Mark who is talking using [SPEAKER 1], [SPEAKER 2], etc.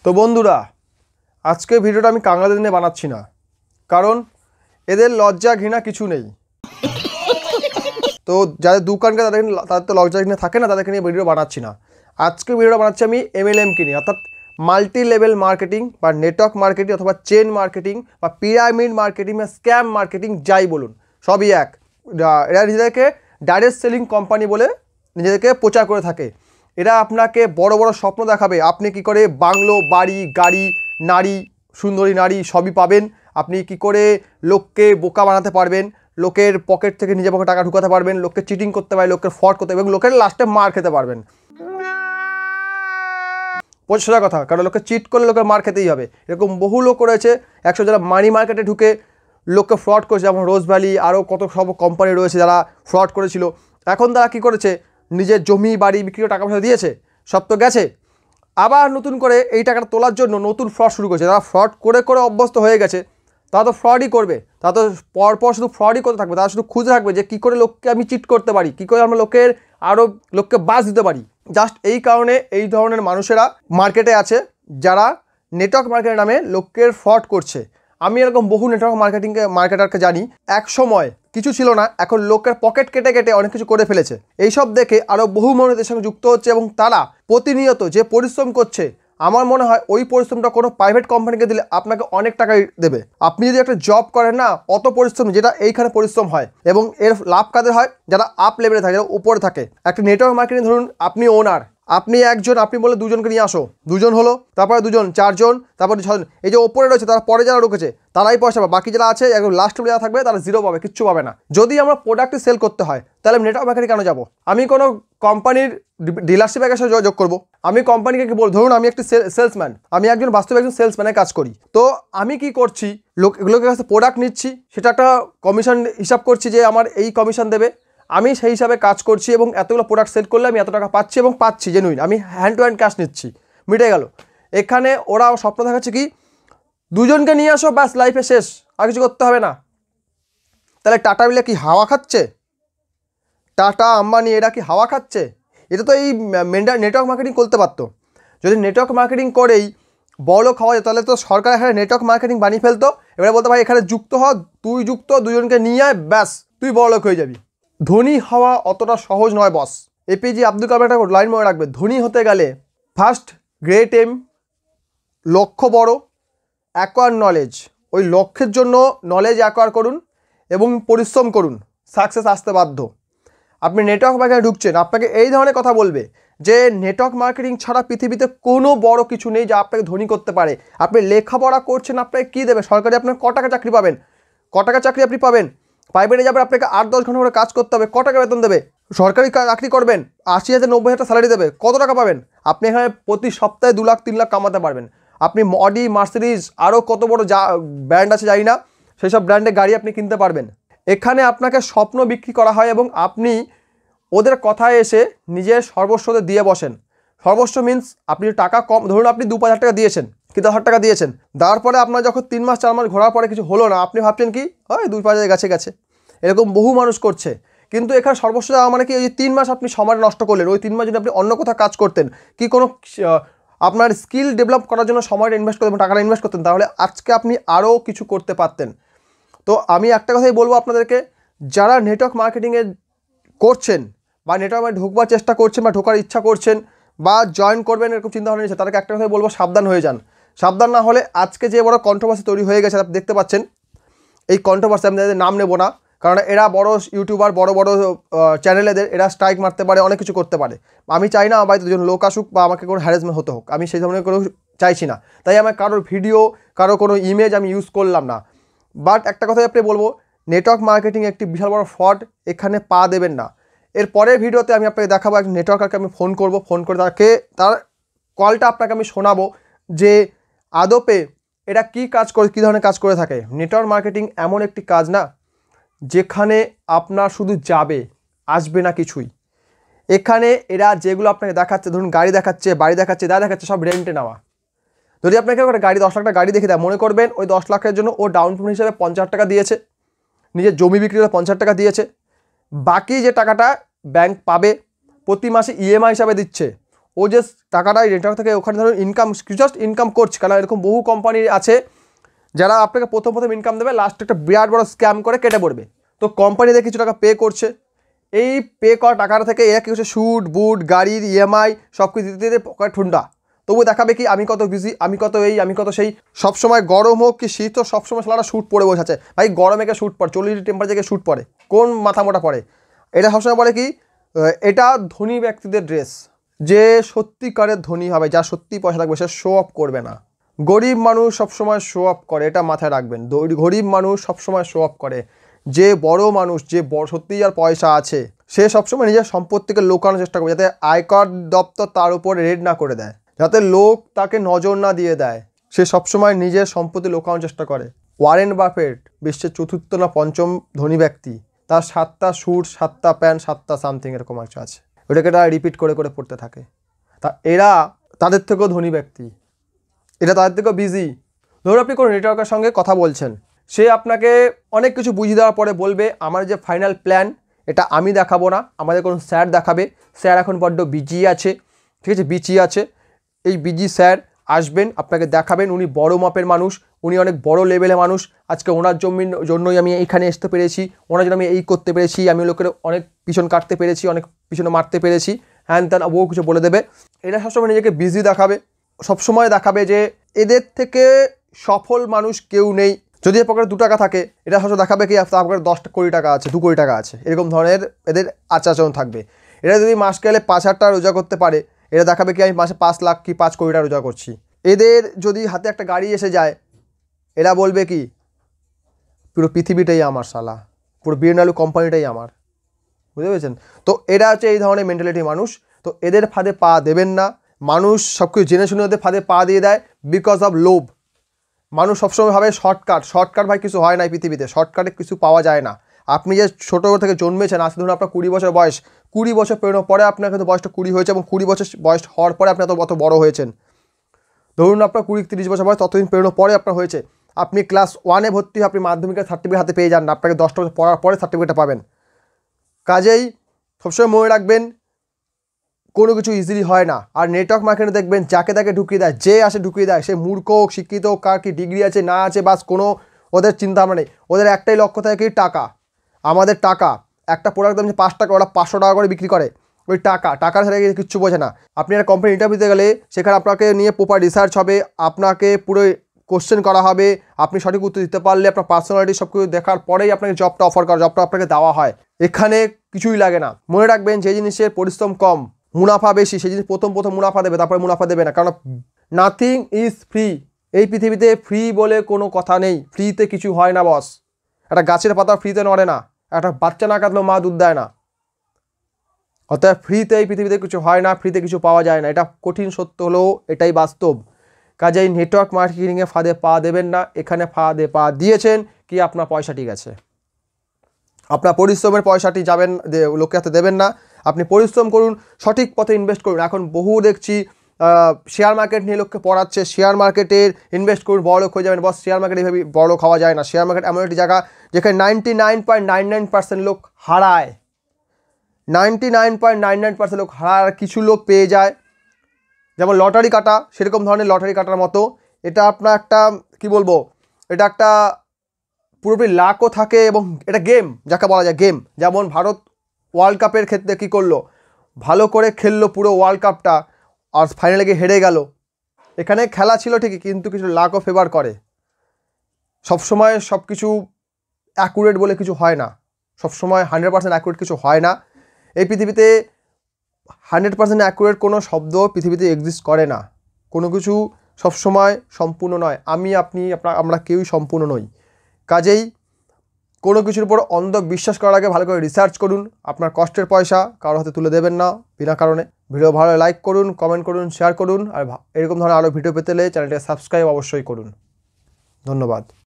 [SPEAKER 1] তো বন্ধুরা, আজকে ভিডিওটা আমি কাঙালদের নিয়ে বানাচ্ছি না, কারণ এদের লজ্জা ঘৃণা কিছু নেই। তো যাদের দোকানকে তাদের তো লজ্জা ঘৃণা থাকে না, তাদেরকে নিয়ে ভিডিও বানাচ্ছি না। আজকে ভিডিওটা বানাচ্ছি আমি MLM-কে নিয়ে, অর্থাৎ মাল্টি লেভেল মার্কেটিং বা নেটওয়ার্ক মার্কেটিং অথবা চেন মার্কেটিং বা পিরামিড মার্কেটিং বা স্ক্যাম মার্কেটিং, যাই বলুন সবই এক। এরা নিজেদেরকে ডাইরেক্ট সেলিং কোম্পানি বলে নিজেদেরকে প্রচার করে থাকে। এরা আপনাকে বড় বড় স্বপ্ন দেখাবে, আপনি কি করে বাংলো, বাড়ি, গাড়ি, নারী, সুন্দরী নারী সবই পাবেন, আপনি কি করে লোককে বোকা বানাতে পারবেন, লোকের পকেট থেকে নিজের পকেটে টাকা ঢুকাতে পারবেন, লোককে চিটিং করতে পারবেন, লোকের ফ্রড করতে পারবেন এবং লোকের লাস্টে মার খেতে পারবেন। সোজা কথা, কারণ লোকে চিট করলে লোকের মার খেতেই হবে। এরকম বহু লোক রয়েছে 100 যারা মানি মার্কেটে ঢুকে লোককে ফ্রড করেছে, যেমন রোজ ভ্যালি, আরও কত সব কোম্পানি রয়েছে যারা ফ্রড করেছিল। এখন তারা কী করেছে, নিজের জমি বাড়ি বিক্রি করে টাকা পয়সা দিয়েছে, সব তো গেছে, আবার নতুন করে এই টাকাটা তোলার জন্য নতুন ফ্রড শুরু করেছে। যারা ফ্রড করে করে অভ্যস্ত হয়ে গেছে তারা তো ফ্রডই করবে, তারা তো পরপর শুধু ফ্রডই করতে থাকবে। তারা শুধু খুঁজে থাকবে যে কী করে লোককে আমি চিট করতে পারি, কী করে আমরা লোকের আরও লোককে বাস দিতে পারি। জাস্ট এই কারণে এই ধরনের মানুষেরা মার্কেটে আছে, যারা নেটওয়ার্ক মার্কেটের নামে লোকের ফ্রড করছে। আমি এরকম বহু নেটওয়ার্ক মার্কেটারকে জানি। এক সময় কিছু ছিল না, এখন লোকের পকেট কেটে কেটে অনেক কিছু করে ফেলেছে। এইসব দেখে আরও বহু মানুষ এর সঙ্গে যুক্ত হচ্ছে এবং তারা প্রতিনিয়ত যে পরিশ্রম করছে, আমার মনে হয় ওই পরিশ্রমটা কোনো প্রাইভেট কোম্পানিকে দিলে আপনাকে অনেক টাকাই দেবে। আপনি যদি একটা জব করেন না, অত পরিশ্রম যেটা এইখানে পরিশ্রম হয়, এবং এর লাভ কাদের হয়, যারা আপ লেভেলে থাকে, যারা উপরে থাকে। একটা নেটওয়ার্ক মার্কেটিং ধরুন, আপনি ওনার, আপনি একজন, আপনি বলে দুজনকে নিয়ে আসো, দুজন হলো, তারপরে দুজন, চারজন, তারপরে ছজন, এই যে ওপরে রয়েছে তারা পরে যারা ঢুকেছে তারাই পয়সা পাবে, বাকি যারা আছে একদম লাস্ট যারা থাকবে তারা জিরো পাবে, কিচ্ছু পাবে না। যদি আমরা প্রোডাক্টে সেল করতে হয় তাহলে নেটওয়ার্ক মার্কেটিং কেন যাবো? আমি কোনো কোম্পানির ডিলারশিপের কাছে যোগাযোগ করবো, আমি কোম্পানিকে কি বলবো, ধরুন আমি একটি সেলসম্যান, আমি একজন বাস্তবে একজন সেলসম্যানের কাজ করি, তো আমি কি করছি, লোকের কাছে প্রোডাক্ট নিচ্ছি, সেটা একটা কমিশন হিসাব করছি যে আমার এই কমিশন দেবে, আমি সেই হিসাবে কাজ করছি এবং এতগুলো প্রোডাক্ট সেল করলে আমি এত টাকা পাচ্ছি এবং পাচ্ছি জেনুইন, আমি হ্যান্ড টু হ্যান্ড ক্যাশ নিচ্ছি, মিটে গেল। এখানে ওরা স্বপ্ন দেখাচ্ছে কি, দুজনকে নিয়ে আসো, ব্যাস লাইফে শেষ, আর কিছু করতে হবে না। তাহলে টাটা বিলে কি হাওয়া খাচ্ছে? টাটা আম্বানি এরা কি হাওয়া খাচ্ছে? এটা তো এই নেটওয়ার্ক মার্কেটিং করতে পারতো। যদি নেটওয়ার্ক মার্কেটিং করেই বড় খাওয়া যেত, তাহলে তো সরকার এখানে নেটওয়ার্ক মার্কেটিং বানিয়ে ফেলতো। এবারে বলতো ভাই এখানে যুক্ত হ, তুই যুক্ত, দুজনকে নিয়ে আয়, ব্যাস তুই বড়লোক হয়ে যাবি। ধনী হওয়া অতটা সহজ নয় বস। APJ আব্দুল কালাম একটা লাইন মনে রাখবে, ধনী হতে গেলে ফার্স্ট গ্রেট এম, লক্ষ্য বড়, অ্যাকোয়ার নলেজ, ওই লক্ষ্যের জন্য নলেজ অ্যাকোয়ার করুন এবং পরিশ্রম করুন, সাকসেস আসতে বাধ্য। আপনি নেটওয়ার্ক মার্কেটে ঢুকছেন, আপনাকে এই ধরনের কথা বলবে যে নেটওয়ার্ক মার্কেটিং ছাড়া পৃথিবীতে কোনো বড় কিছু নেই যা আপনাকে ধনী করতে পারে। আপনি লেখাপড়া করছেন, আপনাকে কী দেবে সরকারি? আপনার ক টাকা চাকরি পাবেন? ক টাকা চাকরি আপনি পাবেন? প্রাইভেটে যাবেন, আপনাকে 8-10 ঘন্টা করে কাজ করতে হবে, ক টাকা বেতন দেবে? সরকারি চাকরি করবেন, 80,000 90,000 স্যালারি দেবে, কত টাকা পাবেন? আপনি এখানে প্রতি সপ্তাহে 2 লাখ 3 লাখ কামাতে পারবেন। আপনি অডি, মার্সিডিজ, আরও কত বড় ব্র্যান্ড আছে জানি না, সেই সব ব্র্যান্ডের গাড়ি আপনি কিনতে পারবেন। এখানে আপনাকে স্বপ্ন বিক্রি করা হয় এবং আপনি ওদের কথায় এসে নিজের সর্বস্বতে দিয়ে বসেন। সর্বস্ব মিন্স আপনি টাকা কম, ধরুন আপনি 2-5 হাজার টাকা দিয়েছেন কি 10 হাজার টাকা দিয়েছেন, দেওয়ার পরে আপনার যখন 3 মাস 4 মাস ঘোরার পরে কিছু হলো না, আপনি ভাবছেন কি হয় 2-5 হাজার গেছে। এরকম বহু মানুষ করছে। কিন্তু এখানে সর্বস্ব দেওয়া মানে কি, ওই 3 মাস আপনি সময় নষ্ট করলেন, ওই 3 মাস যদি আপনি অন্য কোথাও কাজ করতেন, কি কোনো আপনার স্কিল ডেভেলপ করার জন্য সময়টা ইনভেস্ট করতেন, টাকাটা ইনভেস্ট করতেন, তাহলে আজকে আপনি আরও কিছু করতে পারতেন। তো আমি একটা কথাই বলবো আপনাদেরকে, যারা নেটওয়ার্ক মার্কেটিংয়ে করছেন বা নেটওয়ার্কে ঢুকবার চেষ্টা করছেন বা ঢোকার ইচ্ছা করছেন বা জয়েন করবেন এরকম চিন্তাভাবনা নিয়েছে, তাদেরকে একটা কথাই বলবো, সাবধান হয়ে যান। সাবধান না হলে আজকে যে বড় কন্ট্রোভার্সি তৈরি হয়ে গেছে আপনি দেখতে পাচ্ছেন, এই কন্ট্রোভার্সি আমি তাদের নাম নেব না, কারণ এরা বড় ইউটিউবার, বড় বড় চ্যানেলেদের এরা স্ট্রাইক মারতে পারে, অনেক কিছু করতে পারে। আমি চাই না আমার বাড়িতে দুজন লোক আসুক বা আমাকে কোনো হ্যারাসমেন্ট হতে হোক, আমি সেই ধরনের কোনো চাইছি না। তাই আমার কারোর ভিডিও, কারো কোনো ইমেজ আমি ইউজ করলাম না। বাট একটা কথাই আপনি বলবো, নেটওয়ার্ক মার্কেটিং একটি বিশাল বড় ফ্রড, এখানে পা দেবেন না। এর পরের ভিডিওতে আমি আপনাকে দেখাবো, এক নেটওয়ার্কারকে আমি ফোন করব, ফোন করে তার কলটা আপনাকে আমি শোনাবো যে আদপে এরা কী কাজ করে, কী ধরনের কাজ করে থাকে। নেটওয়ার্ক মার্কেটিং এমন একটি কাজ না যেখানে আপনার শুধু যাবে, আসবে না কিছুই। এখানে এরা যেগুলো আপনাকে দেখাচ্ছে, ধরুন গাড়ি দেখাচ্ছে, বাড়ি দেখাচ্ছে, যা দেখাচ্ছে সব রেন্টে নেওয়া। যদি আপনাকে একটা গাড়ি 10 লাখ টাকা গাড়ি দেখে দেয়, মনে করবেন ওই 10 লাখের জন্য ও ডাউন পেমেন্ট হিসাবে 50 টাকা দিয়েছে, নিজের জমি বিক্রি করে 50 টাকা দিয়েছে, বাকি যে টাকাটা ব্যাংক পাবে প্রতি মাসে EMI হিসাবে দিচ্ছে, ও যে টাকাটা নেটওয়ার্ক থেকে ওখানে ধরুন ইনকাম জাস্ট ইনকাম করছে, কারণ এরকম বহু কোম্পানি আছে যারা আপনাকে প্রথম ইনকাম দেবে, লাস্টে একটা বিরাট বড় স্ক্যাম করে কেটে পড়বে। তো কোম্পানিতে কিছু টাকা পে করছে, এই পে করা টাকাটা থেকে এরা কি হচ্ছে সুট বুট গাড়ির ইএমআই সব কিছু দিতে দিতে পকেট ঠুন্ডা। তবু দেখাবে কি আমি কত বিজি, আমি কত এই, আমি কত সেই। সবসময় গরম হোক কি শীত হোক সবসময় সালাটা শ্যুট পরে বসে আছে। ভাই গরমে কে শ্যুট পরে, 40 টেম্পারেচারে শ্যুট পরে, কোন মাথা মোটা পরে? এটা সবসময় বলে কি এটা ধনী ব্যক্তিদের ড্রেস। যে সত্যিকারের ধনী হবে, যা সত্যি পয়সা থাকবে, সে শো অফ করবে না। গরিব মানুষ সবসময় শো অফ করে, এটা মাথায় রাখবেন। গরিব মানুষ সবসময় শো অফ করে। যে বড় মানুষ, যে সত্যি যার পয়সা আছে, সে সবসময় নিজের সম্পত্তিকে লুকানোর চেষ্টা করবে, যাতে আয়কর দপ্তর তার উপর রেড না করে দেয়, যাতে লোক তাকে নজর না দিয়ে দেয়। সে সবসময় নিজের সম্পত্তি লুকানোর চেষ্টা করে। ওয়ারেন বাফেট বিশ্বের 4র্থ না 5ম ধনী ব্যক্তি, তার 7টা স্যুট, 7টা প্যান্ট, 7টা সামথিং এরকম কিছু আছে। ওটাকে তারা রিপিট করে করে পড়তে থাকে। তা এরা তাদের থেকেও ধনী ব্যক্তি, এটা তাদের থেকেও বিজি। ধরুন আপনি কোনো নেটওয়ার্কের সঙ্গে কথা বলছেন, সে আপনাকে অনেক কিছু বুঝিয়ে দেওয়ার পরে বলবে আমার যে ফাইনাল প্ল্যান এটা আমি দেখাবো না, আমাদের কোনো স্যার দেখাবে। স্যার এখন বড্ড বিজি আছে, ঠিক আছে, বিজি আছে। এই বিজি স্যার আসবেন, আপনাকে দেখাবেন। উনি বড় মাপের মানুষ, উনি অনেক বড় লেভেলের মানুষ। আজকে ওনার জন্যই আমি এইখানে আসতে পেরেছি, ওনার জন্য আমি এই করতে পেরেছি, আমি লোকের অনেক পিছন কাটতে পেরেছি, অনেক পিছনে মারতে পেরেছি, হ্যান ত্যান ও কিছু বলে দেবে। এরা সবসময় নিজেকে বিজি দেখাবে, সবসময় দেখাবে যে এদের থেকে সফল মানুষ কেউ নেই। যদি এর পকেটে 2 টাকা থাকে, এটা হয়তো দেখাবে কি আপনার পকেটে 10 কোটি টাকা আছে, 2 কোটি টাকা আছে, এরকম ধরনের এদের আচরণ থাকবে। এরা যদি মাস গেলে 5,000 টাকা রোজা করতে পারে, এরা দেখাবে কি আমি মাসে 5 লাখ কি 5 কোটি টাকা রোজা করছি। এদের যদি হাতে একটা গাড়ি এসে যায়, এরা বলবে কি পুরো পৃথিবীটাই আমার শালা, পুরো বিএনডব্লিউ কোম্পানিটাই আমার। বুঝতে পেরেছেন? তো এরা হচ্ছে এই ধরনের মেন্টালিটি মানুষ। তো এদের ফাঁদে পা দেবেন না। মানুষ সব কিছু জেনে শুনে ওদের ফাঁদে পা দিয়ে দেয় বিকজ অফ লোভ। মানুষ সবসময় ভাবে শর্টকাট ভাই কিছু হয় না এই পৃথিবীতে, শর্টকাটে কিছু পাওয়া যায় না। আপনি যে ছোটো থেকে জন্মেছেন, আজকে ধরুন আপনার 20 বছর বয়স, 20 বছর পেরোনোর পরে আপনার কিন্তু বয়সটা 20 হয়েছে, এবং 20 বছর বয়স হওয়ার পরে আপনি অত বড় হয়েছেন। ধরুন আপনার 20-30 বছর বয়স, ততদিন পেরোনোর পরে আপনার হয়েছে। আপনি ক্লাস 1-এ ভর্তি, আপনি মাধ্যমিকের সার্টিফিকেট হাতে পেয়ে যান না, আপনাকে 10টা বছর পড়ার পরে সার্টিফিকেটটা পাবেন। কাজেই সবসময় মনে রাখবেন কোনো কিছু ইজিলি হয় না। আর নেটওয়ার্ক মার্কেটে দেখবেন যাকে তাকে ঢুকিয়ে দেয়, যে আসে ঢুকিয়ে দেয়, সে মূর্খ হোক শিক্ষিত হোক, কার কি ডিগ্রি আছে না আছে, বাস কোনো ওদের চিন্তা ভাবনা নেই। ওদের একটাই লক্ষ্য থাকে কি টাকা। আমাদের টাকা, একটা প্রোডাক্ট দাম 5 টাকা, ওরা 500 টাকা করে বিক্রি করে। ওই টাকার সাথে কিচ্ছু বোঝে না। আপনি একটা কোম্পানি ইন্টারভিউ দিতে গেলে সেখানে আপনাকে নিয়ে প্রপার রিসার্চ হবে, আপনাকে পুরো কোশ্চেন করা হবে, আপনি সঠিক উত্তর দিতে পারলে আপনার পার্সোনালিটি সব কিছু দেখার পরেই আপনাকে জবটা অফার করা, জবটা আপনাকে দেওয়া হয়। এখানে কিছুই লাগে না। মনে রাখবেন যে জিনিসের পরিশ্রম কম, মুনাফা বেশি, সেই জিনিস প্রথম মুনাফা দেবে, তারপরে মুনাফা দেবে না। কারণ নাথিং ইজ ফ্রি। এই পৃথিবীতে ফ্রি বলে কোনো কথা নেই। ফ্রিতে কিছু হয় না বস। একটা গাছের পাতা ফ্রিতে নড়ে না, একটা বাচ্চা না কাঁদলেও মা দুধ দেয় না। অর্থাৎ ফ্রিতে এই পৃথিবীতে কিছু হয় না, ফ্রিতে কিছু পাওয়া যায় না। এটা কঠিন সত্য হলেও এটাই বাস্তব। কাজেই নেটওয়ার্ক মার্কেটিংয়ে ফাঁদে পা দেবেন না। এখানে ফাঁদে পা দিয়েছেন কি আপনার পয়সা ঠিক আছে, আপনার পরিশ্রমের পয়সাটি যাবেন লোকের হাতে দেবেন না। আপনি পরিশ্রম করুন, সঠিক পথে ইনভেস্ট করুন। এখন বহু দেখছি শেয়ার মার্কেট নিয়ে লোককে পড়াচ্ছে, শেয়ার মার্কেটের ইনভেস্ট করুন বড় লোক হয়ে যাবেন। বস শেয়ার মার্কেট এইভাবে বড় লোক হওয়া যায় না। শেয়ার মার্কেট এমন একটি জায়গা যেখানে 99.99% লোক হারায়, 99.99% লোক হারায়, আর কিছু লোক পেয়ে যায়। যেমন লটারি কাটা, সেরকম ধরনের লটারি কাটার মতো। এটা আপনার একটা কি বলবো, এটা একটা পুরোপুরি লাকও থাকে, এবং এটা গেম, যাকে বলা যায় গেম। যেমন ভারত ওয়ার্ল্ড কাপের ক্ষেত্রে কী করলো, ভালো করে খেললো পুরো ওয়ার্ল্ড কাপটা, আর ফাইনালে গিয়ে হেরে গেল। এখানে খেলা ছিল ঠিকই, কিন্তু কিছু লাকও ফেভার করে। সবসময় সব কিছু অ্যাকুরেট বলে কিছু হয় না, সবসময় 100% অ্যাকুরেট কিছু হয় না। এই পৃথিবীতে 100% অ্যাকুরেট কোনো শব্দ পৃথিবীতে এক্সিস্ট করে না। কোনো কিছু সবসময় সম্পূর্ণ নয়। আপনি আমরা কেউই সম্পূর্ণ নই। কাজেই কোনো কিছুর উপর অন্ধ বিশ্বাস করার আগে ভালো করে রিসার্চ করুন। আপনার কষ্টের পয়সা কারোর হাতে তুলে দেবেন না বিনা কারণে। ভিডিও ভালো লাইক করুন, কমেন্ট করুন, শেয়ার করুন। আর এরকম ধরনের আরও ভিডিও পেতে হলে চ্যানেলটাকে সাবস্ক্রাইব অবশ্যই করুন। ধন্যবাদ।